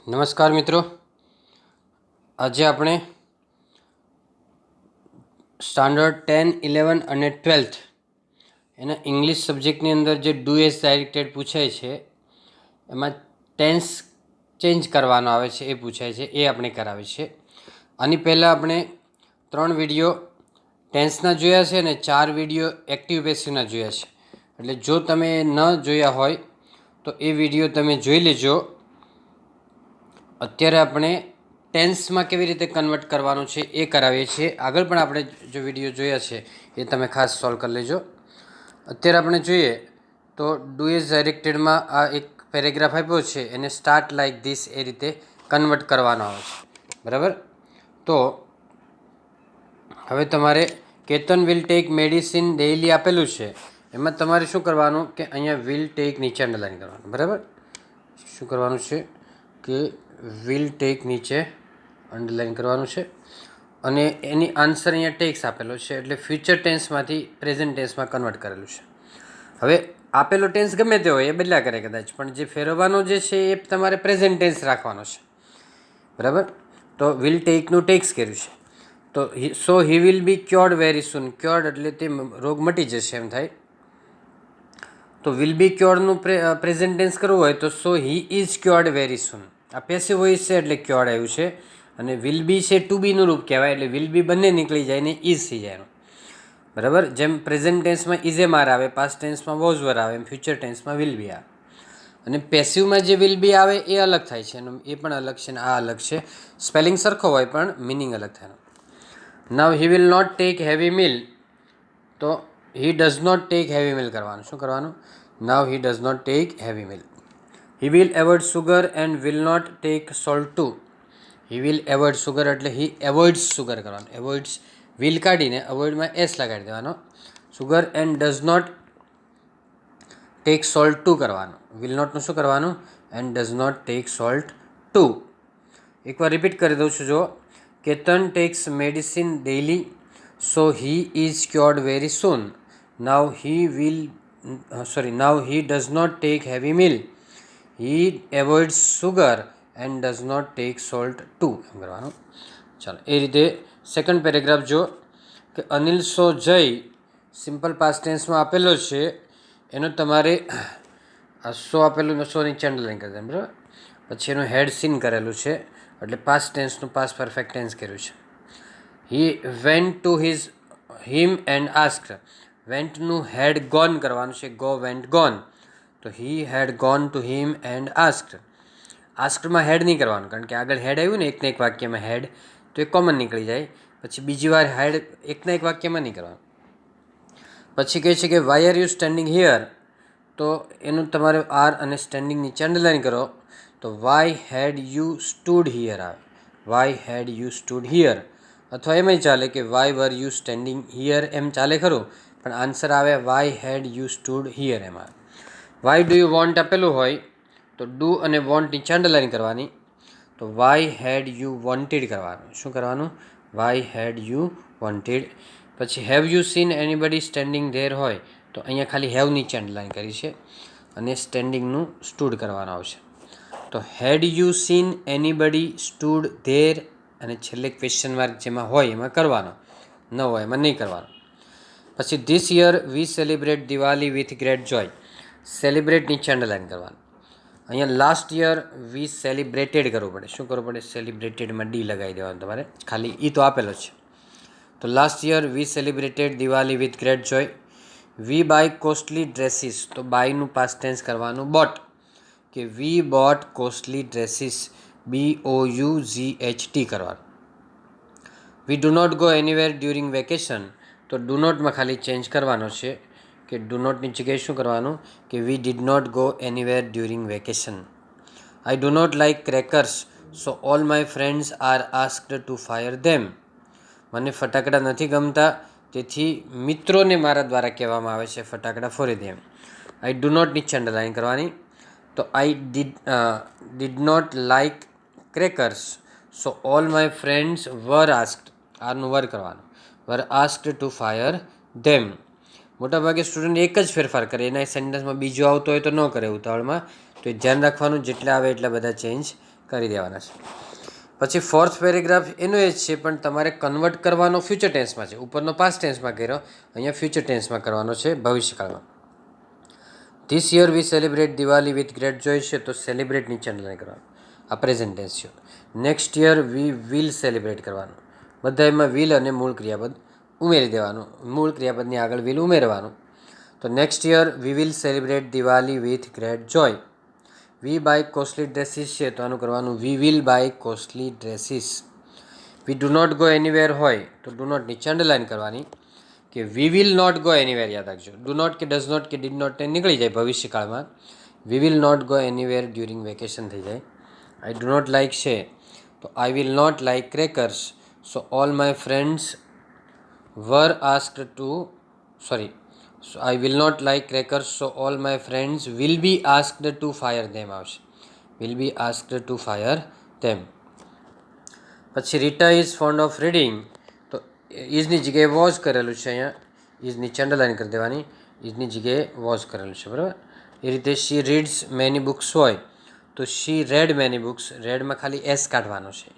નમસ્કાર મિત્રો, આજે આપણે સ્ટાન્ડર્ડ 10, 11 અને 12th એના ઇંગ્લિશ સબ્જેક્ટની અંદર જે ડુ એઝ ડાયરેક્ટેડ પૂછાય છે એમાં ટેન્સ ચેન્જ કરવાનો આવે છે એ પૂછાય છે, એ આપણે કરાવે છે. આની પહેલાં આપણે 3 વિડીયો ટેન્સના જોયા છે અને 4 વિડીયો એક્ટિવ પેસિવના જોયા છે. એટલે જો તમે ન જોયા હોય તો એ વિડીયો તમે જોઈ લેજો. અત્યારે આપણે ટેન્સમાં કેવી રીતે કન્વર્ટ કરવાનું છે એ કરાવીએ છીએ. આગળ પણ આપણે જો વિડીયો જોયા છે એ તમે ખાસ સોલ્વ કરી લેજો. અત્યારે આપણે જોઈએ તો ડુ એઝ ડાયરેક્ટેડમાં આ એક પેરેગ્રાફ આપ્યો છે, એને સ્ટાર્ટ લાઇક ધીસ એ રીતે કન્વર્ટ કરવાનો આવે છે, બરાબર. તો હવે તમારે Ketan will take medicine daily આપેલું છે, એમાં તમારે શું કરવાનું કે અહીંયા વિલ ટેક નીચે અંડરલાઈન કરવાનું, બરાબર. શું કરવાનું છે કે વિલ ટેક નીચે અંડરલાઈન કરવાનું છે અને એની આન્સર અહીંયા ટેક્સ આપેલો છે, એટલે ફ્યુચર ટેન્સમાંથી પ્રેઝન્ટ ટેન્સમાં કન્વર્ટ કરેલું છે. હવે આપેલો ટેન્સ ગમે તે હોય એ બદલ્યા કરે કદાચ, પણ જે ફેરવવાનો જે છે એ તમારે પ્રેઝન્ટ ટેન્સ રાખવાનો છે, બરાબર. તો વિલ ટેકનું ટેક્સ કર્યું છે, તો સો હી વિલ બી ક્યોર્ડ વેરી સૂન. ક્યોર્ડ એટલે તે રોગ મટી જશે એમ થાય. તો વિલ બી ક્યોર્ડનું પ્રેઝન્ટ ટેન્સ કરવું હોય તો સો હી ઇઝ ક્યોર્ડ વેરી સૂન. આ પેસિવ વોઇસ છે એટલે ક્યોર્ડ આવ્યું છે, અને વિલ બી છે ટુ બીનું રૂપ કહેવાય, એટલે વિલ બી બંને નીકળી જાય ને ઇઝ થઈ જાય, બરાબર. જેમ પ્રેઝન્ટ ટેન્સમાં ઇઝ એ માર આવે, પાસ્ટ ટેન્સમાં વોઝ વર આવે, એમ ફ્યુચર ટેન્સમાં વિલ બી આવે. અને પેસિવમાં જે વિલ બી આવે એ અલગ થાય છે, એ પણ અલગ છે ને આ અલગ છે. સ્પેલિંગ સરખો હોય પણ મિનિંગ અલગ થાય. Now he will not take heavy meal, તો he does not take heavy meal કરવાનું. શું કરવાનું? Now he does not take heavy meal. He will avoid sugar and will not take salt too. He will avoid sugar એટલે he avoids sugar કરવાનું. એવોઇડ્સ will કાઢીને અવોઇડમાં S લગાડી દેવાનો. Sugar and does not take salt too કરવાનું. Will નોટનું શું કરવાનું? And does not take salt too. એકવાર રિપીટ કરી દઉં છું. જો Ketan takes medicine daily, so he is cured very soon. Now he does not take heavy meal. He avoids sugar and does not take salt too, એમ કરવાનું. ચાલો, એ રીતે second paragraph જો કે અનિલ સો જય, સિમ્પલ પાસ્ટ ટેન્સમાં આપેલો છે, એનો તમારે આ સો આપેલું સો નીચે અંડરલાઈન કરી દેવાનું, બરાબર. પછી એનું હેડ સીન કરેલું છે, એટલે પાસ્ટ ટેન્સનું પાસ્ટ પરફેક્ટ ટેન્સ કર્યું છે. He went to him and asked. વેન્ટનું હેડ ગોન કરવાનું છે, ગો વેન્ટ ગોન. તો he had gone to him and asked. આસ્ક્ડમાં હેડ નહીં કરવાનું, કારણ કે આગળ હેડ આવ્યું ને એકના એક વાક્યમાં હેડ, તો એ કોમન નીકળી જાય. પછી બીજી વાર હેડ એકના એક વાક્યમાં નહીં કરવાનું. પછી કહે છે કે why are you standing here, તો એનું તમારે આર અને સ્ટેન્ડિંગ નીચે અંડરલાઈન કરો, તો why had you stood here આવે. Why had you stood here. અથવા એમાંય ચાલે કે why were you standing here, એમ ચાલે ખરું, પણ આન્સર આવે why had you stood here, એમ આવે. વાય ડુ યુ વોન્ટ આપેલું હોય તો ડુ અને વોન્ટ નીચે અંડરલાઈન કરવાની, તો વાય હેડ યુ વોન્ટેડ કરવાનું. શું કરવાનું? Why had you wanted. પછી have you seen anybody standing there હોય તો અહીંયા ખાલી હેવ નીચે અંડરલાઈન કરી છે અને સ્ટેન્ડિંગનું સ્ટૂડ કરવાનું આવશે. તો had you seen anybody stood there, અને છેલ્લે ક્વેશ્ચન માર્ક જેમાં હોય એમાં કરવાનો, ન હોય એમાં નહીં કરવાનો. પછી this year we celebrate Diwali with great Joy. Celebrate નીચે અંડરલાઈન કરવાનું. અહીંયા લાસ્ટ યર વી સેલિબ્રેટેડ કરવું પડે. શું કરવું પડે? સેલિબ્રેટેડમાં ડી લગાવી દેવાનું તમારે, ખાલી ઈ તો આપેલો છે. તો last year we celebrated Diwali with great joy. We buy costly dresses, તો બાયનું પાસ્ટ ટેન્સ કરવાનું બોટ, કે we bought costly dresses, BOUGHT કરવાનું. We do not go anywhere during vacation, તો ડુ નોટમાં ખાલી ચેન્જ કરવાનો છે, કે ડુ નોટની જગ્યાએ શું કરવાનું કે we did not go anywhere during vacation. I do not like crackers, so all my friends are asked to fire them. મને ફટાકડા નથી ગમતા, તેથી મિત્રોને મારા દ્વારા કહેવામાં આવે છે ફટાકડા ફોડી દે. આઈ ડુ નોટ નીચે અંડરલાઈન કરવાની. તો I did not like crackers, so all my friends were asked, આરનું વર કરવાનું, were asked to fire them. મોટાભાગે સ્ટુડન્ટ એક જ ફેરફાર કરે, એના સેન્ટેન્સમાં બીજો આવતો હોય તો ન કરે ઉતાવળમાં, તો એ ધ્યાન રાખવાનું જેટલા આવે એટલા બધા ચેન્જ કરી દેવાના છે. પછી ફોર્થ પેરેગ્રાફ એનો એ જ છે, પણ તમારે કન્વર્ટ કરવાનો ફ્યુચર ટેન્સમાં છે. ઉપરનો પાસ્ટ ટેન્સમાં કર્યો, અહીંયા ફ્યુચર ટેન્સમાં કરવાનો છે, ભવિષ્યકાળમાં. This year we celebrate Diwali with great joy છે, તો સેલિબ્રેટ નીચે અંડરલાઈન કરવાનું, આ પ્રેઝન્ટ ટેન્સ છે. Next year we will celebrate કરવાનું, બધા એમાં વિલ અને મૂળ ક્રિયાપદ ઉમેરી દેવાનું, મૂળ ક્રિયાપદની આગળ વિલ ઉમેરવાનું. તો next year we will celebrate Diwali with great joy. We buy costly dresses છે, તો આનું કરવાનું we will buy costly dresses. We do not go anywhere હોય તો ડુ નોટ નીચે અંડરલાઈન કરવાની, કે we will not go anywhere યાદ રાખજો. ડુ નોટ કે ડઝ નોટ કે ડીડ નોટ તે નીકળી જાય ભવિષ્યકાળમાં. We will not go anywhere during vacation થઈ જાય. આઈ ડુ નોટ લાઇક છે, તો I will not like crackers. So all my friends were asked to so I will not like crackers, so all my friends will be asked to fire them આવશે, will be asked to fire them. પછી Rita is found of reading, તો ઇઝની જગ્યાએ was કરેલું છે, અહીંયા is નીચે underline કરી દેવાની, ઇઝની જગ્યાએ વોઝ કરેલું છે, બરાબર. એ રીતે શી રીડ્સ મેની બુક્સ હોય તો શી રેડ મેની બુક્સ, રેડમાં ખાલી એસ કાઢવાનો છે,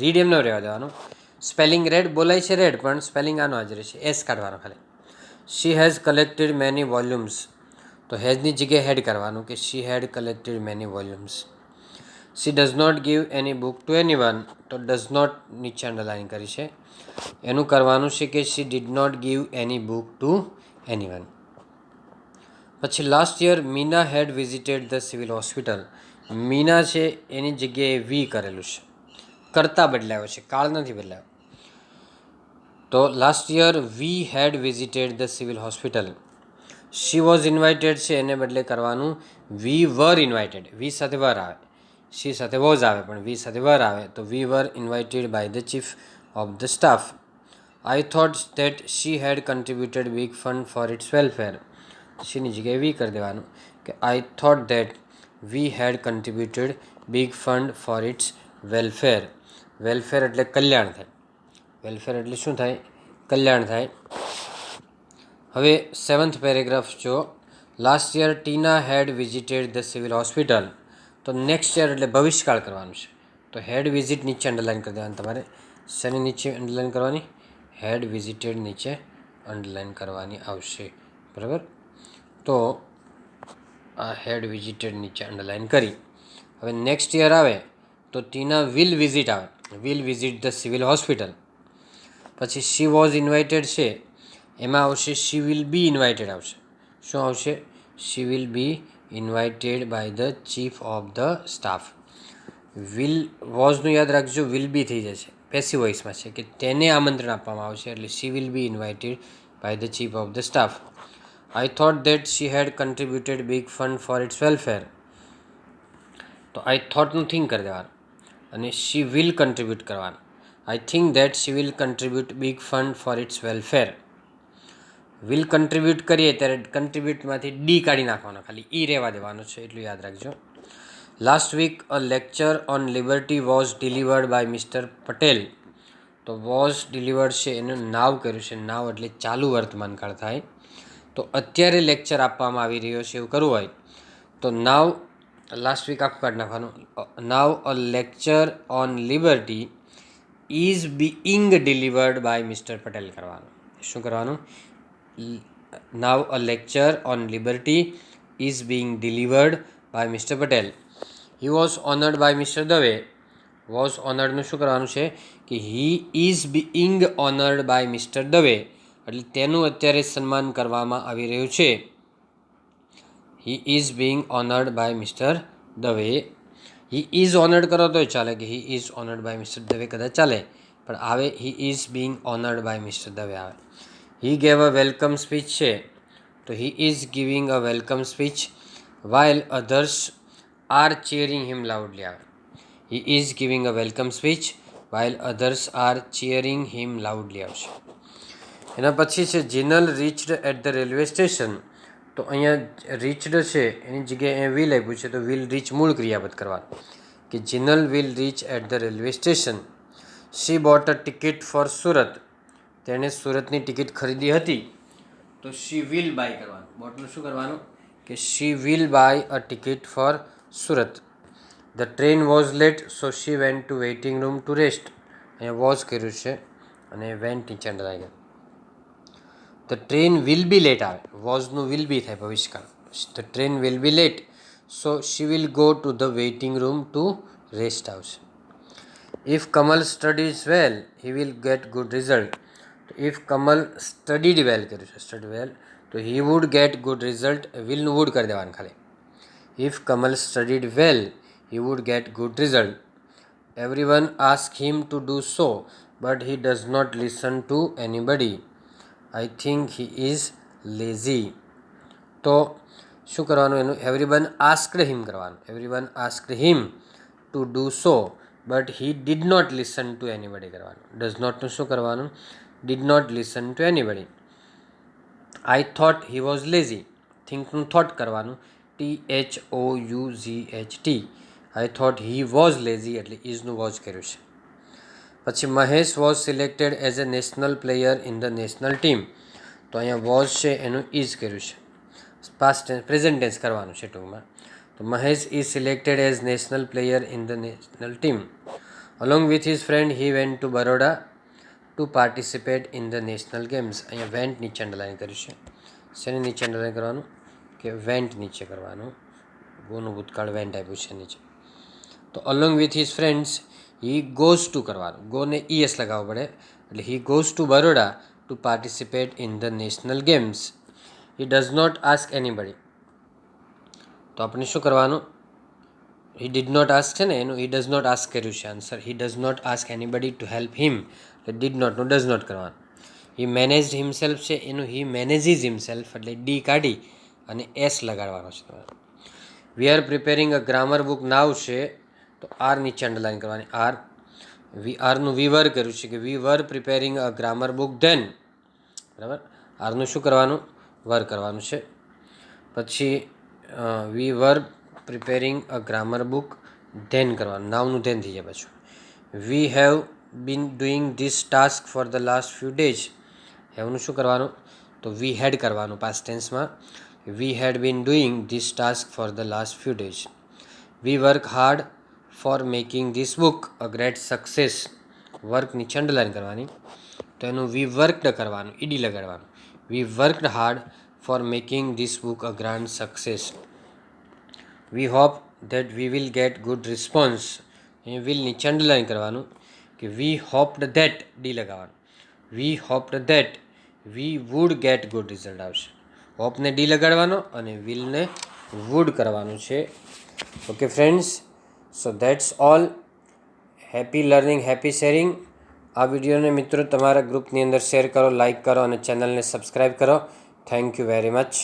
રીડ એમ ન રહેવા દેવાનું. સ્પેલિંગ રેડ બોલાય છે રેડ, પણ સ્પેલિંગ આનો હાજર છે, એસ કાઢવાનો ખાલી. She has collected many volumes, તો હેઝની જગ્યાએ હેડ કરવાનું, કે she had collected many volumes. She does not give any book to anyone, તો ડઝ નોટ નીચે અંડરલાઈન કરી છે, એનું કરવાનું છે કે she did not give any book to anyone. પછી last year Meena had visited the civil hospital. Meena છે એની જગ્યાએ વી કરેલું છે, કરતા બદલાયો છે, કાળ નથી બદલાયો. તો last year we had visited the civil hospital. She was invited છે, એને બદલે કરવાનું વી વર ઇન્વાઇટેડ, વી સાથે વર આવે, શી સાથે વોઝ આવે, પણ વી સાથે વર આવે, તો we were invited by the chief of the staff. I thought that she had contributed big fund for its welfare. શીની જગ્યાએ વી કરી દેવાનું, કે I thought that we had contributed big fund for its welfare. Welfare એટલે કલ્યાણ થાય, welfare એટલે શું થાય, કલ્યાણ થાય. હવે સેવન્થ પેરેગ્રાફ જો, last year Tina had visited the civil hospital, તો નેક્સ્ટ યર એટલે ભવિષ્યકાળ કરવાનું છે, તો હેડ વિઝિટ નીચે અંડરલાઈન કરી દેવાનું તમારે. શેની નીચે અંડરલાઈન કરવાની, હેડ વિઝિટેડ નીચે અંડરલાઈન કરવાની આવશે, બરાબર. તો આ હેડ વિઝિટેડ નીચે અંડરલાઈન કરી. હવે નેક્સ્ટ યર આવે તો ટીના વિલ વિઝિટ આવે, will visit the civil hospital. પછી શી વોઝ ઇન્વાઇટેડ છે, એમાં આવશે શી વિલ બી ઇન્વાઇટેડ આવશે. શું આવશે, she will be invited by the chief of the staff. Will વોઝનું યાદ રાખજો, વિલ બી થઈ જશે, પેસિવ વોઇસમાં છે, કે તેને આમંત્રણ આપવામાં આવશે, એટલે she will be invited by the chief of the staff. I thought that she had contributed big fund for its welfare, તો આઈ થોટનું થિંક કરી દેવાનું, અને શી વિલ કન્ટ્રીબ્યુટ કરવાનું. I think that she will contribute big fund for its welfare. Will contribute કરીએ ત્યારે કન્ટ્રીબ્યુટમાંથી D કાઢી નાખવાનો, ખાલી ઈ રહેવા દેવાનો છે, એટલું યાદ રાખજો. Last week a lecture on liberty was delivered by mister Patel, તો વોઝ ડિલિવર્ડ છે એનું નાવ કર્યું છે, નાવ એટલે ચાલુ વર્તમાન કાળ થાય. તો અત્યારે લેક્ચર આપવામાં આવી રહ્યો છે એવું કરવું હોય તો નાવ, લાસ્ટ વીક આખું કાઢી નાખવાનું. Now a lecture on liberty is being delivered by mister Patel કરવાનું. શું કરવાનું, now a lecture on liberty is being delivered by mister Patel. He was honoured by mister Dave. Was ઓનર્ડનું શું કરવાનું છે, કે he is being honoured by mister Dave, એટલે તેનું અત્યારે સન્માન કરવામાં આવી રહ્યું છે. He is being honoured by mister Dave. He is honoured કરો તોય ચાલે, કે he is honoured by mister Dave કદાચ ચાલે, પણ આવે he is being honoured by mister Dave આવે. He gave a welcome speech છે, તો he is giving a welcome speech while others are cheering him loudly આવે. He is giving a welcome speech while others are cheering him loudly આવશે. એના પછી છે Jinal reached at the railway station, તો અહીંયા reached છે એની જગ્યાએ વિલ આપ્યું છે, તો વિલ રીચ મૂળ ક્રિયાપદ કરવાનું, કે Jinal will reach at the railway station. She bought a ticket for Surat, તેણે સુરતની ટિકિટ ખરીદી હતી, તો શી વિલ બાય કરવાનું. બોટનું શું કરવાનું, કે she will buy a ticket for Surat. The train was late so she went to waiting room to rest. અહીંયા વોઝ કર્યું છે અને વેન્ટ નીચે અંડરલાઈન કર્યું. The train will be late આવે, વોઝનું વિલ બી થાય ભવિષ્યકાળ. The train will be late so she will go to the waiting room to rest આવશે. If Kamal studies well he will get good result. If Kamal studied well કર્યું છે, study well, તો he would get good result. વિલનું would કરી દેવાનું ખાલી. If Kamal studied well he would get good result. Everyone asks him to do so, but he does not listen to anybody. I think he is lazy. તો શું કરવાનું એનું? Everyone asked him કરવાનું. Everyone asked him to do so, but he did not listen to anybody કરવાનું. Does નોટનું શું કરવાનું? Did not listen to anybody. I thought he was lazy. થિંકનું થોટ કરવાનું. THOUGHT. I thought he was lazy એટલે ઇઝનું was કર્યું છે. પછી Mahesh was selected as a national player in the national team. તો અહીંયા વોઝ છે એનું ઇઝ કર્યું છે. પાસ્ટ ટેન્સ પ્રેઝન્ટ ટેન્સ કરવાનું છે ટૂંકમાં. તો Mahesh is selected as national player in the national team. Along with his friend he went two Baroda to participate in the national games. અહીંયા વેન્ટ નીચે અંડરલાઈન કર્યું છે. શેને નીચે અંડરલાઈન કરવાનું? કે વેન્ટ નીચે કરવાનું. ગોનું ભૂતકાળ વેન્ટ આપ્યું છે નીચે. તો along with his friends he goes to કરવાનું. ગોને ES લગાવવો પડે એટલે he goes to Baroda to participate in the national games. He does not ask anybody. તો આપણે શું કરવાનું? હી ડીડ નોટ આસ્ક છે ને એનું હી ડઝ નોટ આસ્ક કર્યું છે answer. He does not ask anybody to help him એટલે ડીડ નોટનું ડઝ નોટ કરવાનું. હી મેનેજ્ડ હિમસેલ્ફ છે એનું હી મેનેજીસ હિમસેલ્ફ એટલે ડી કાઢી અને S લગાડવાનો છે તમારે. We are preparing a grammar book now છે તો આર નીચે અંડરલાઈન કરવાની. આરનું વી વર કર્યું છે કે we were preparing a grammar book then. બરાબર, આરનું શું કરવાનું? વર કરવાનું છે. પછી we were preparing a grammar book then કરવાનું. નાવનું ધેન થઈ જાય પાછું. We have been doing this task for the last few days. હેવનું શું કરવાનું? તો વી હેડ કરવાનું પાસ્ટ ટેન્સમાં. We had been doing this task for the last few days. We work hard for making this book a great success. Work નીચે underline કરવાની. તો એનું વી વર્કડ કરવાનું, ED લગાડવાનું. We worked hard for making this book a grand success. We hope that we will get good response. એ will નીચે underline કરવાનું કે વી હોપ્ડ ધેટ, ડી લગાવવાનું. We hoped that we would get good result આવશે. હોપને D લગાડવાનો અને વિલને વુડ કરવાનું છે. Okay friends, so that's all. Happy learning, happy sharing. આ વિડીયોને મિત્રો તમારા ગ્રુપની અંદર શેર કરો, લાઇક કરો અને ચેનલને સબસ્ક્રાઈબ કરો. Thank you very much.